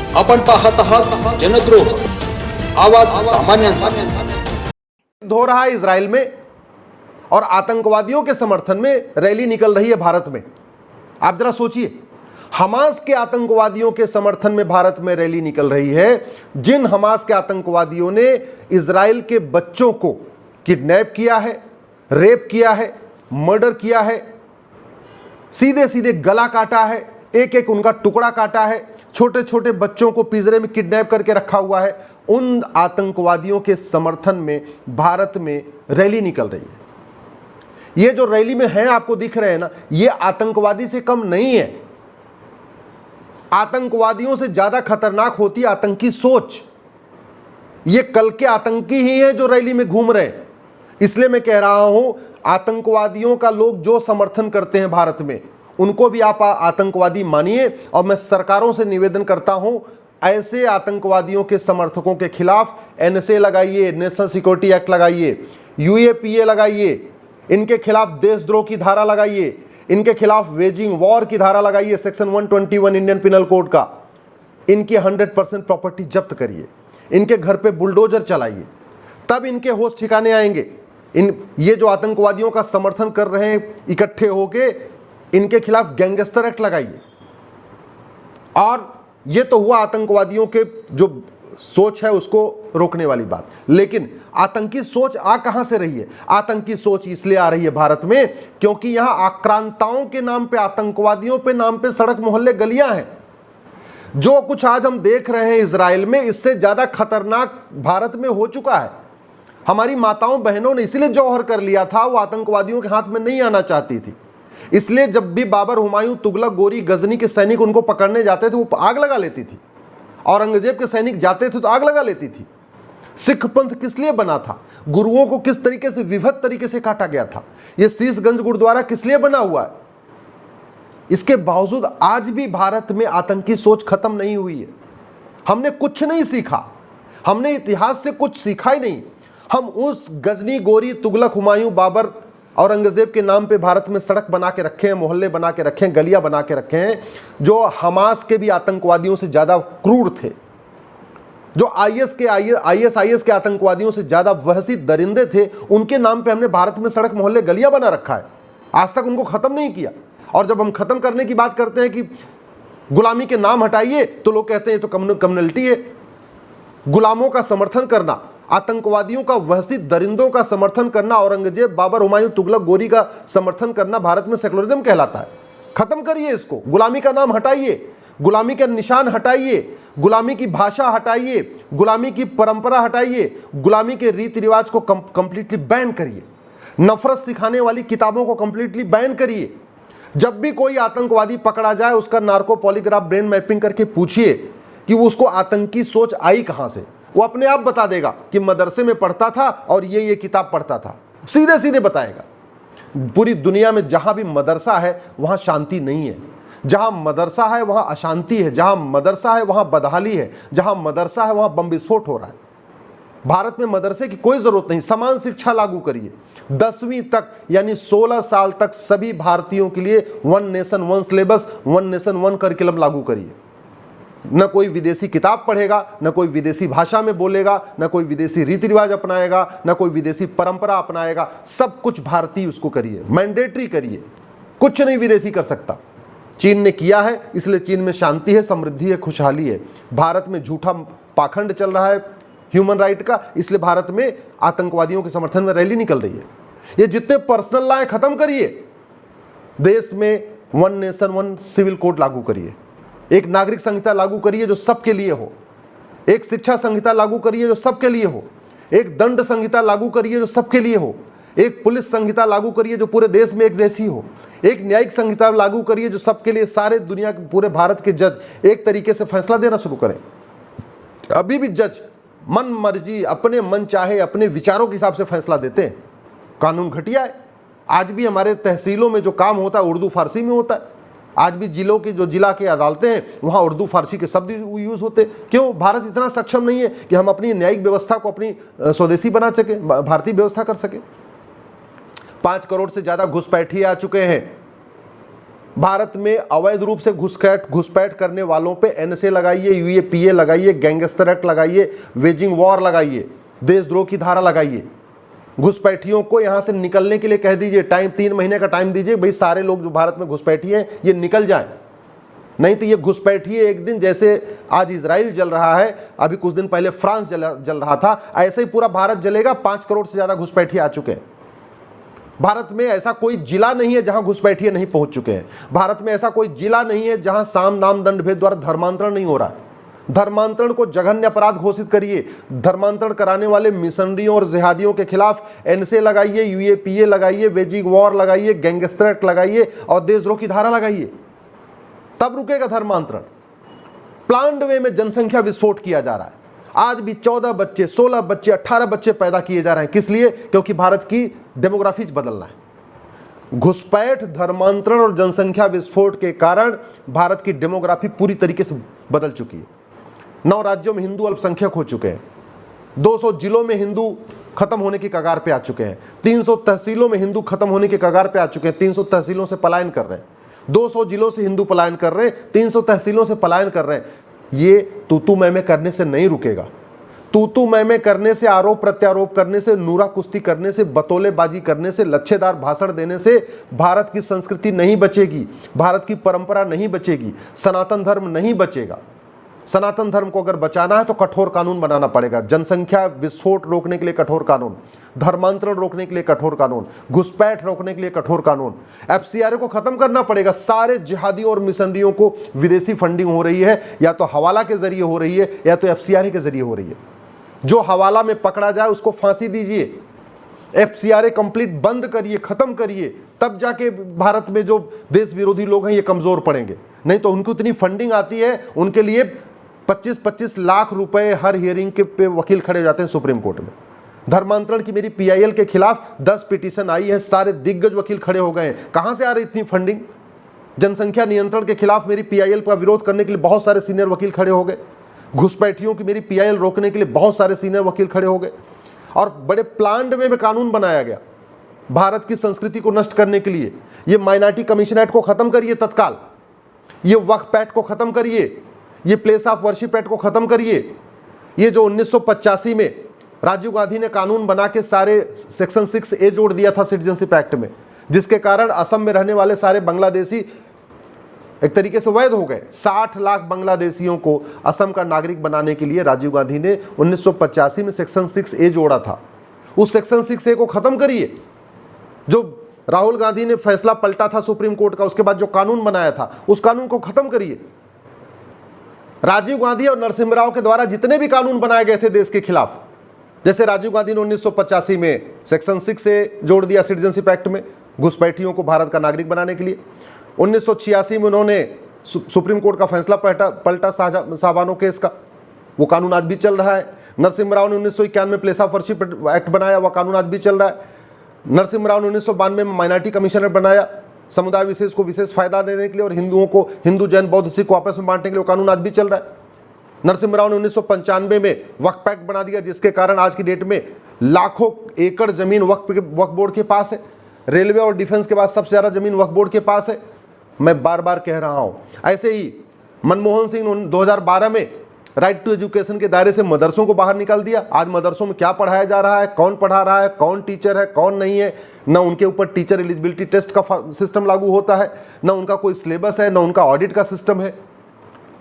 आपण पाहत आहात जनद्रोह, आवाज सामान्यांचा। हो रहा है इजराइल में और आतंकवादियों के समर्थन में रैली निकल रही है भारत में। आप जरा सोचिए, हमास के आतंकवादियों के समर्थन में भारत में रैली निकल रही है। जिन हमास के आतंकवादियों ने इजराइल के बच्चों को किडनैप किया है, रेप किया है, मर्डर किया है, सीधे सीधे गला काटा है, एक एक उनका टुकड़ा काटा है, छोटे छोटे बच्चों को पिंजरे में किडनैप करके रखा हुआ है, उन आतंकवादियों के समर्थन में भारत में रैली निकल रही है। ये जो रैली में है आपको दिख रहे हैं ना, ये आतंकवादी से कम नहीं है। आतंकवादियों से ज्यादा खतरनाक होती है आतंकी सोच। ये कल के आतंकी ही हैं जो रैली में घूम रहे हैं। इसलिए मैं कह रहा हूं, आतंकवादियों का लोग जो समर्थन करते हैं भारत में, उनको भी आप आतंकवादी मानिए। और मैं सरकारों से निवेदन करता हूं, ऐसे आतंकवादियों के समर्थकों के खिलाफ एनएसए लगाइए, नेशनल सिक्योरिटी एक्ट लगाइए, यूएपीए लगाइए, इनके खिलाफ देशद्रोह की धारा लगाइए, इनके खिलाफ वेजिंग वॉर की धारा लगाइए, सेक्शन 121 इंडियन पिनल कोड का। इनकी 100% प्रॉपर्टी जब्त करिए, इनके घर पे बुलडोजर चलाइए, तब इनके होश ठिकाने आएंगे। ये जो आतंकवादियों का समर्थन कर रहे हैं इकट्ठे होके, इनके खिलाफ गैंगस्टर एक्ट लगाइए। और ये तो हुआ आतंकवादियों के जो सोच है उसको रोकने वाली बात। लेकिन आतंकी सोच आ कहां से रही है? आतंकी सोच इसलिए आ रही है भारत में क्योंकि यहां आक्रांताओं के नाम पे, आतंकवादियों पे नाम पे सड़क मोहल्ले गलियां हैं। जो कुछ आज हम देख रहे हैं इजराइल में, इससे ज्यादा खतरनाक भारत में हो चुका है। हमारी माताओं बहनों ने इसलिए जौहर कर लिया था, वो आतंकवादियों के हाथ में नहीं आना चाहती थी। इसलिए जब भी बाबर, हुमायूं, तुगलक, गोरी, गजनी के सैनिक उनको पकड़ने जाते थे, वो आग लगा लेती थी। औरंगजेब के सैनिक जाते थे तो आग लगा लेती थी। सिख पंथ किस लिए बना था? गुरुओं को किस तरीके से, विभत्त तरीके से काटा गया था। यह शीशगंज गुरुद्वारा किस लिए बना हुआ है? इसके बावजूद आज भी भारत में आतंकी सोच खत्म नहीं हुई है। हमने कुछ नहीं सीखा, हमने इतिहास से कुछ सीखा ही नहीं। हम उस गजनी, गोरी, तुगलक, हुमायूं, बाबर, औरंगजेब के नाम पे भारत में सड़क बना के रखे हैं, मोहल्ले बना के रखे हैं, गलियां बना के रखे हैं, जो हमास के भी आतंकवादियों से ज्यादा क्रूर थे, जो आईएस के आतंकवादियों से ज्यादा वहशी दरिंदे थे। उनके नाम पे हमने भारत में सड़क, मोहल्ले, गलियां बना रखा है। आज तक उनको खत्म नहीं किया। और जब हम खत्म करने की बात करते हैं कि गुलामी के नाम हटाइए, तो लोग कहते हैं ये तो कम्युनलिटी है। गुलामों का समर्थन करना, आतंकवादियों का, वहशी दरिंदों का समर्थन करना, औरंगजेब, बाबर, हुमायूं, तुगलक, गोरी का समर्थन करना भारत में सेकुलरिज्म कहलाता है। खत्म करिए इसको, गुलामी का नाम हटाइए, गुलामी के निशान हटाइए, गुलामी की भाषा हटाइए, गुलामी की परंपरा हटाइए, गुलामी के रीति रिवाज को कंप्लीटली बैन करिए, नफरत सिखाने वाली किताबों को कंप्लीटली बैन करिए। जब भी कोई आतंकवादी पकड़ा जाए, उसका नार्को पॉलीग्राफ ब्रेन मैपिंग करके पूछिए कि वो उसको आतंकी सोच आई कहां से। वो अपने आप बता देगा कि मदरसे में पढ़ता था और ये किताब पढ़ता था, सीधे सीधे बताएगा। पूरी दुनिया में जहां भी मदरसा है वहां शांति नहीं है, जहां मदरसा है वहां अशांति है, जहां मदरसा है वहां बदहाली है, जहां मदरसा है वहां बम विस्फोट हो रहा है। भारत में मदरसे की कोई जरूरत नहीं। समान शिक्षा लागू करिए, 10वीं तक यानी 16 साल तक सभी भारतीयों के लिए 1 नेशन 1 सिलेबस, 1 नेशन 1 करिकुलम लागू करिए। न कोई विदेशी किताब पढ़ेगा, न कोई विदेशी भाषा में बोलेगा, न कोई विदेशी रीति रिवाज अपनाएगा, न कोई विदेशी परंपरा अपनाएगा। सब कुछ भारतीय उसको करिए, मैंडेटरी करिए। कुछ नहीं विदेशी कर सकता। चीन ने किया है, इसलिए चीन में शांति है, समृद्धि है, खुशहाली है। भारत में झूठा पाखंड चल रहा है ह्यूमन राइट का, इसलिए भारत में आतंकवादियों के समर्थन में रैली निकल रही है। ये जितने पर्सनल लॉ खत्म करिए, देश में 1 नेशन 1 सिविल कोड लागू करिए, एक नागरिक संहिता लागू करिए जो सबके लिए हो, एक शिक्षा संहिता लागू करिए जो सबके लिए हो, एक दंड संहिता लागू करिए जो सबके लिए हो, एक पुलिस संहिता लागू करिए जो पूरे देश में एक जैसी हो, एक न्यायिक संहिता लागू करिए जो सबके लिए, सारे दुनिया के, पूरे भारत के जज एक तरीके से फैसला देना शुरू करें। अभी भी जज मन मर्जी, अपने मन चाहे, अपने विचारों के हिसाब से फैसला देते हैं। कानून घटिया है। आज भी हमारे तहसीलों में जो काम होता है उर्दू फारसी में होता है। आज भी जिलों की जो जिला की अदालतें हैं वहाँ उर्दू फारसी के शब्द यूज़ होते। क्यों? भारत इतना सक्षम नहीं है कि हम अपनी न्यायिक व्यवस्था को अपनी स्वदेशी बना सके, भारतीय व्यवस्था कर सके। 5 करोड़ से ज़्यादा घुसपैठिए आ चुके हैं भारत में अवैध रूप से घुसपैठ करने वालों पे एनएसए लगाइए, यूएपीए लगाइए, गैंगस्टर एक्ट लगाइए, वेजिंग वॉर लगाइए, देशद्रोह की धारा लगाइए। घुसपैठियों को यहां से निकलने के लिए कह दीजिए, 3 महीने का टाइम दीजिए, भाई सारे लोग जो भारत में घुसपैठी हैं ये निकल जाएं। नहीं तो ये घुसपैठिए एक दिन, जैसे आज इजराइल जल रहा है, अभी कुछ दिन पहले फ्रांस जल रहा था, ऐसे ही पूरा भारत जलेगा। 5 करोड़ से ज्यादा घुसपैठिए आ चुके हैं। भारत में ऐसा कोई जिला नहीं है जहां घुसपैठिए नहीं पहुंच चुके हैं। भारत में ऐसा कोई जिला नहीं है जहां साम दाम दंड भेद द्वारा धर्मांतरण नहीं हो रहा है। धर्मांतरण को जघन्य अपराध घोषित करिए। धर्मांतरण कराने वाले मिशनरियों और जिहादियों के खिलाफ एनएसए लगाइए, यूएपीए लगाइए, वेजिंग वॉर लगाइए, गैंगस्टर एक्ट लगाइए और देशद्रोह की धारा लगाइए, तब रुकेगा धर्मांतरण। प्लान्ड वे में जनसंख्या विस्फोट किया जा रहा है। आज भी 14 बच्चे, 16 बच्चे, 18 बच्चे पैदा किए जा रहे हैं। किस लिए? क्योंकि भारत की डेमोग्राफी बदलना है। घुसपैठ, धर्मांतरण और जनसंख्या विस्फोट के कारण भारत की डेमोग्राफी पूरी तरीके से बदल चुकी है। 9 राज्यों में हिंदू अल्पसंख्यक हो चुके हैं। 200 जिलों में हिंदू खत्म होने की कगार पे आ चुके हैं। 300 तहसीलों में हिंदू खत्म होने की कगार पे आ चुके हैं। 300 तहसीलों से पलायन कर रहे हैं। 200 जिलों से हिंदू पलायन कर रहे हैं, 300 तहसीलों से पलायन कर रहे हैं। ये तूतू मैमे करने से नहीं रुकेगा। तूतू मैमे करने से, आरोप प्रत्यारोप करने से, नूरा कुश्ती करने से, बतौलेबाजी करने से, लच्छेदार भाषण देने से भारत की संस्कृति नहीं बचेगी, भारत की परंपरा नहीं बचेगी, सनातन धर्म नहीं बचेगा। सनातन धर्म को अगर बचाना है तो कठोर कानून बनाना पड़ेगा। जनसंख्या विस्फोट रोकने के लिए कठोर कानून, धर्मांतरण रोकने के लिए कठोर कानून, घुसपैठ रोकने के लिए कठोर कानून, एफसीआरए को खत्म करना पड़ेगा। सारे जिहादियों और मिशनरियों को विदेशी फंडिंग हो रही है, या तो हवाला के जरिए हो रही है या तो एफसीआरए के जरिए हो रही है। जो हवाला में पकड़ा जाए उसको फांसी दीजिए, एफसीआरए कंप्लीट बंद करिए, खत्म करिए, तब जाके भारत में जो देश विरोधी लोग हैं ये कमजोर पड़ेंगे। नहीं तो उनको इतनी फंडिंग आती है, उनके लिए 25-25 लाख रुपए हर हियरिंग के पे वकील खड़े हो जाते हैं सुप्रीम कोर्ट में। धर्मांतरण की मेरी पीआईएल के खिलाफ 10 पिटीशन आई है, सारे दिग्गज वकील खड़े हो गए हैं। कहां से आ रही इतनी फंडिंग? जनसंख्या नियंत्रण के खिलाफ मेरी पीआईएल का विरोध करने के लिए बहुत सारे सीनियर वकील खड़े हो गए। घुसपैठियों की मेरी पीआईएल रोकने के लिए बहुत सारे सीनियर वकील खड़े हो गए। और बड़े प्लान्ड वे में कानून बनाया गया भारत की संस्कृति को नष्ट करने के लिए। ये माइनॉरिटी कमीशन एक्ट को खत्म करिए तत्काल, ये वक्फ एक्ट को खत्म करिए, ये प्लेस ऑफ वर्शिप एक्ट को खत्म करिए। ये जो 1985 में राजीव गांधी ने कानून बना के सारे सेक्शन 6A जोड़ दिया था सिटीजनशिप एक्ट में, जिसके कारण असम में रहने वाले सारे बांग्लादेशी एक तरीके से वैध हो गए। 60 लाख बांग्लादेशियों को असम का नागरिक बनाने के लिए राजीव गांधी ने 1985 में सेक्शन 6A जोड़ा था। उस सेक्शन 6A को खत्म करिए। जो राहुल गांधी ने फैसला पलटा था सुप्रीम कोर्ट का, उसके बाद जो कानून बनाया था उस कानून को खत्म करिए। राजीव गांधी और नरसिम्हा राव के द्वारा जितने भी कानून बनाए गए थे देश के खिलाफ, जैसे राजीव गांधी ने 1985 में सेक्शन 6A जोड़ दिया सिटीजनशिप एक्ट में घुसपैठियों को भारत का नागरिक बनाने के लिए। 1986 में उन्होंने सुप्रीम कोर्ट का फैसला पलटा साहबानो केस का, वो कानून आज भी चल रहा है। नरसिम्हा राव ने 1991 में प्लेस ऑफ वर्शिप एक्ट बनाया, वह कानून आज भी चल रहा है। नरसिम्हा राव ने 1992 में माइनॉरिटी कमीशन एक्ट बनाया, समुदाय विशेष को विशेष फायदा देने के लिए और हिंदुओं को, हिंदू जैन बौद्ध सिख को आपस में बांटने के लिए, वो कानून आज भी चल रहा है। नरसिम्हा राव ने 1995 में वक्फ एक्ट बना दिया, जिसके कारण आज की डेट में लाखों एकड़ जमीन वक्फ बोर्ड के पास है। रेलवे और डिफेंस के बाद सबसे ज्यादा जमीन वक्फ बोर्ड के पास है। मैं बार बार कह रहा हूं। ऐसे ही मनमोहन सिंह 2012 में राइट टू एजुकेशन के दायरे से मदरसों को बाहर निकाल दिया। आज मदरसों में क्या पढ़ाया जा रहा है, कौन पढ़ा रहा है, कौन टीचर है, कौन नहीं है, न उनके ऊपर टीचर एलिजिबिलिटी टेस्ट का सिस्टम लागू होता है, न उनका कोई सिलेबस है, न उनका ऑडिट का सिस्टम है।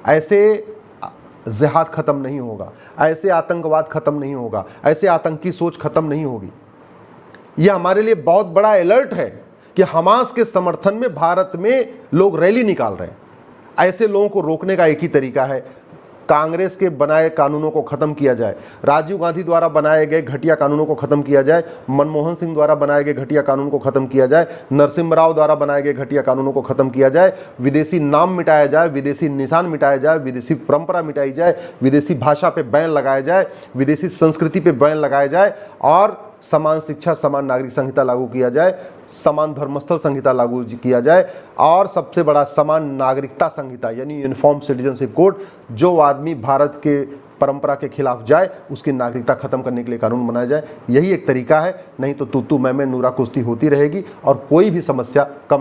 ऐसे जिहाद खत्म नहीं होगा, ऐसे आतंकवाद खत्म नहीं होगा, ऐसे आतंकी सोच खत्म नहीं होगी। यह हमारे लिए बहुत बड़ा अलर्ट है कि हमास के समर्थन में भारत में लोग रैली निकाल रहे हैं। ऐसे लोगों को रोकने का एक ही तरीका है, कांग्रेस के बनाए कानूनों को खत्म किया जाए, राजीव गांधी द्वारा बनाए गए घटिया कानूनों को खत्म किया जाए, मनमोहन सिंह द्वारा बनाए गए घटिया कानून को खत्म किया जाए, नरसिम्हा राव द्वारा बनाए गए घटिया कानूनों को खत्म किया जाए, विदेशी नाम मिटाया जाए, विदेशी निशान मिटाया जाए, विदेशी परंपरा मिटाई जाए, विदेशी भाषा पे बैन लगाया जाए, विदेशी संस्कृति पे बैन लगाया जाए और समान शिक्षा समान नागरिक संहिता लागू किया जाए, समान धर्मस्थल संहिता लागू किया जाए और सबसे बड़ा समान नागरिकता संहिता यानी यूनिफॉर्म सिटीजनशिप कोड। जो आदमी भारत के परंपरा के खिलाफ जाए उसकी नागरिकता खत्म करने के लिए कानून बनाया जाए। यही एक तरीका है, नहीं तो तू मैं नूरा कुश्ती होती रहेगी और कोई भी समस्या कम